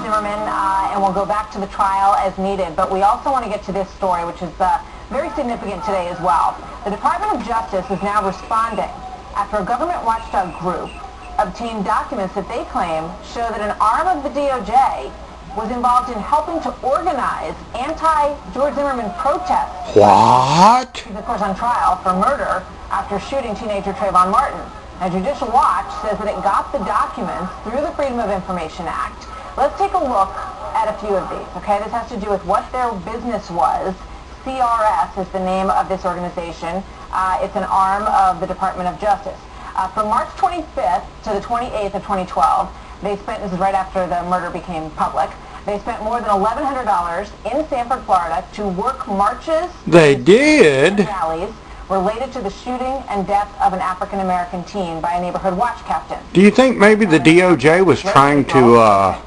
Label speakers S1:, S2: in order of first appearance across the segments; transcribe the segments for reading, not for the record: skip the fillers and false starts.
S1: Zimmerman, and we'll go back to the trial as needed. But we also want to get to this story, which is very significant today as well. The Department of Justice is now responding after a government watchdog group obtained documents that they claim show that an arm of the DOJ was involved in helping to organize anti-George Zimmerman protests.
S2: What?
S1: He's, of course, on trial for murder after shooting teenager Trayvon Martin. Now, Judicial Watch says that it got the documents through the Freedom of Information Act. Let's take a look at a few of these, okay? This has to do with what their business was. CRS is the name of this organization. It's an arm of the Department of Justice. From March 25th to the 28th of 2012, they spent, this is right after the murder became public, they spent more than $1,100 in Sanford, Florida to work marches.
S2: They did.
S1: And rallies related to the shooting and death of an African-American teen by a neighborhood watch captain.
S2: Do you think maybe the DOJ was trying to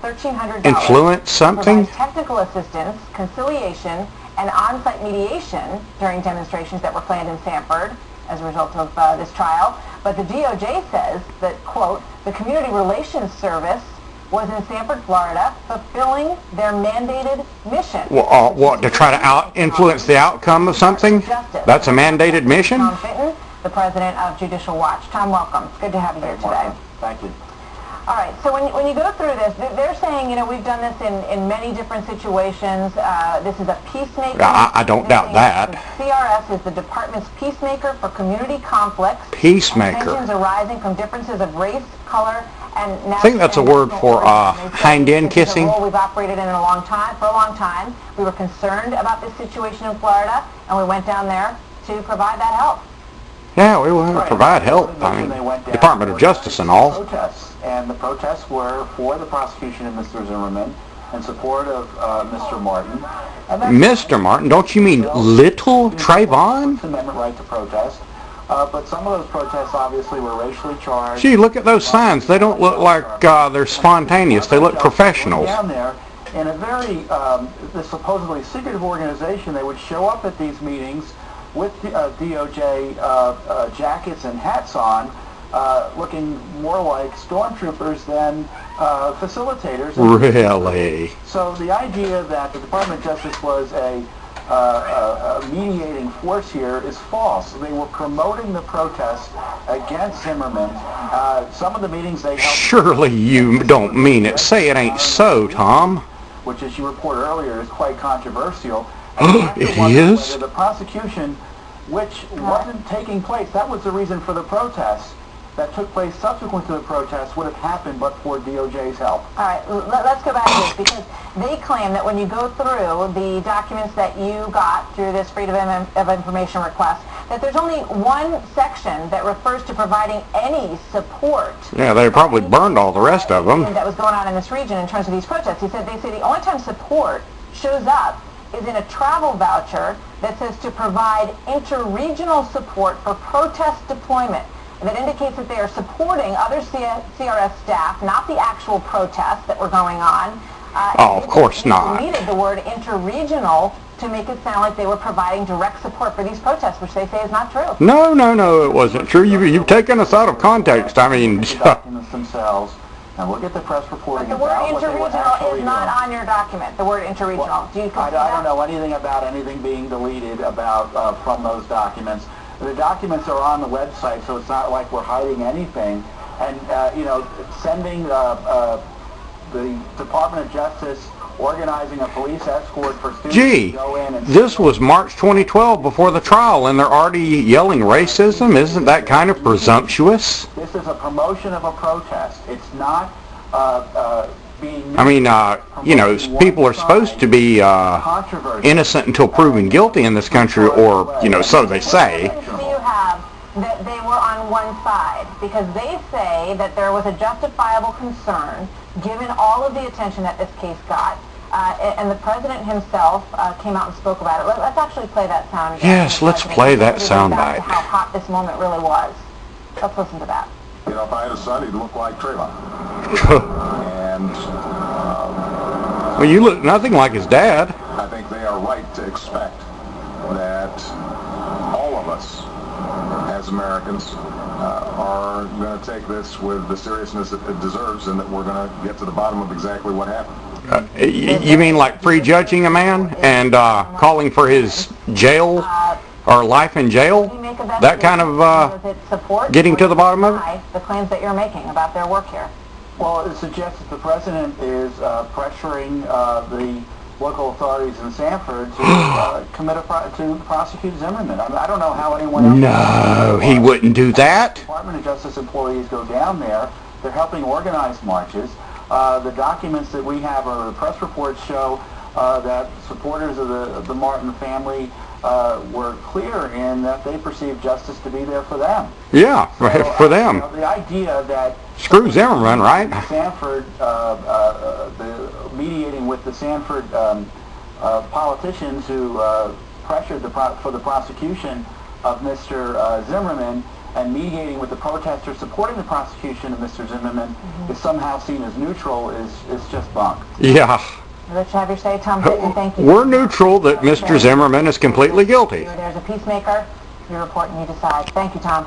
S2: influence something?
S1: Technical assistance, conciliation, and on-site mediation during demonstrations that were planned in Sanford as a result of this trial. But the DOJ says that, quote, the Community Relations Service was in Sanford, Florida, fulfilling their mandated mission.
S2: Well, what, to try to influence the outcome of something? That's a mandated mission?
S1: Tom Fitton, the president of Judicial Watch. Tom, welcome. It's good to have you here today.
S3: Thank you.
S1: All right, so when you go through this, they're saying, you know, we've done this in many different situations. This is a peacemaker.
S2: I don't doubt that.
S1: CRS is the department's peacemaker for community conflicts.
S2: Peacemaker.
S1: Tensions arising from differences of race, color, and national.
S2: I think that's a word for hind-end kissing.
S1: This is a role we've operated in for a long time. We were concerned about this situation in Florida, and we went down there to provide that help.
S2: Yeah, we want to provide help. I mean, Department of Justice and all.
S3: And the protests were for the prosecution of Mr. Zimmerman in support of Mr. Martin.
S2: Mr. Martin? Don't you mean little Trayvon?
S3: Amendment right to protest. But some of those protests obviously were racially charged.
S2: Gee, look at those signs. They don't look like they're spontaneous. They look professional.
S3: Down there, in a very supposedly secretive organization, they would show up at these meetings with DOJ jackets and hats on, looking more like stormtroopers than facilitators.
S2: Really?
S3: So the idea that the Department of Justice was a mediating force here is false. They were promoting the protest against Zimmerman. Some of the meetings they held...
S2: Surely you don't mean it. Say it ain't so, Tom.
S3: Which, as you reported earlier, is quite controversial.
S2: It is?
S3: The prosecution, which wasn't taking place, that was the reason for the protest, that took place subsequent to the protest would have happened but for DOJ's help.
S1: All right, let's go back to this, because they claim that when you go through the documents that you got through this Freedom of Information request, that there's only one section that refers to providing any support.
S2: Yeah, they probably burned all the rest of them.
S1: That was going on in this region in terms of these protests. They say the only time support shows up is in a travel voucher that says to provide interregional support for protest deployment. That indicates that they are supporting other CRS staff, not the actual protests that were going on.
S2: Of course not.
S1: They needed the word interregional to make it sound like they were providing direct support for these protests, which they say is not true.
S2: No, it wasn't true. You've taken us out of context. I mean...
S3: The documents themselves. Now look at the press reporting.
S1: But the word interregional is not on your document, the word interregional.
S3: Well,
S1: Do you
S3: I don't know anything about anything being deleted from those documents. The documents are on the website, so it's not like we're hiding anything. And, sending the Department of Justice organizing a police escort for students to go in and...
S2: This was March 2012 before the trial, and they're already yelling racism? Isn't that kind of presumptuous?
S3: This is a promotion of a protest. It's not being...
S2: I mean, people are supposed to be innocent until proven guilty in this country, or, so they say.
S1: You have that they were on one side, because they say that there was a justifiable concern, given all of the attention that this case got. And the president himself came out and spoke about it. Let's actually play that sound.
S2: Yes, let's play that sound bite.
S1: How hot this moment really was. Let's listen to that.
S4: If I had a son, he'd look like Trayvon. And
S2: well, you look nothing like his dad.
S4: I think they are right to expect that all of us, as Americans, are going to take this with the seriousness that it deserves, and that we're going to get to the bottom of exactly what happened.
S2: You mean like prejudging a man and calling for his jail or life in jail? That kind of getting to the bottom of it?
S1: The claims that you're making about their work here.
S3: Well, it suggests that the president is pressuring the local authorities in Sanford to to prosecute Zimmerman. I don't know how anyone else...
S2: No, he wouldn't do that.
S3: Department of Justice employees go down there. They're helping organize marches. The documents that we have, or the press reports, show that supporters of the Martin family were clear in that they perceived justice to be there for them.
S2: Yeah,
S3: So,
S2: for them.
S3: You know, the idea that...
S2: Screw Zimmerman, right?
S3: Sanford, mediating with the Sanford politicians who pressured for the prosecution of Mr. Zimmerman, and mediating with the protesters supporting the prosecution of Mr. Zimmerman is somehow seen as neutral is just bunk.
S2: Yeah.
S1: Let's have your say, Tom Fitton. Thank you.
S2: We're neutral that Mr. Zimmerman is completely guilty.
S1: There's a peacemaker. You report and you decide. Thank you, Tom.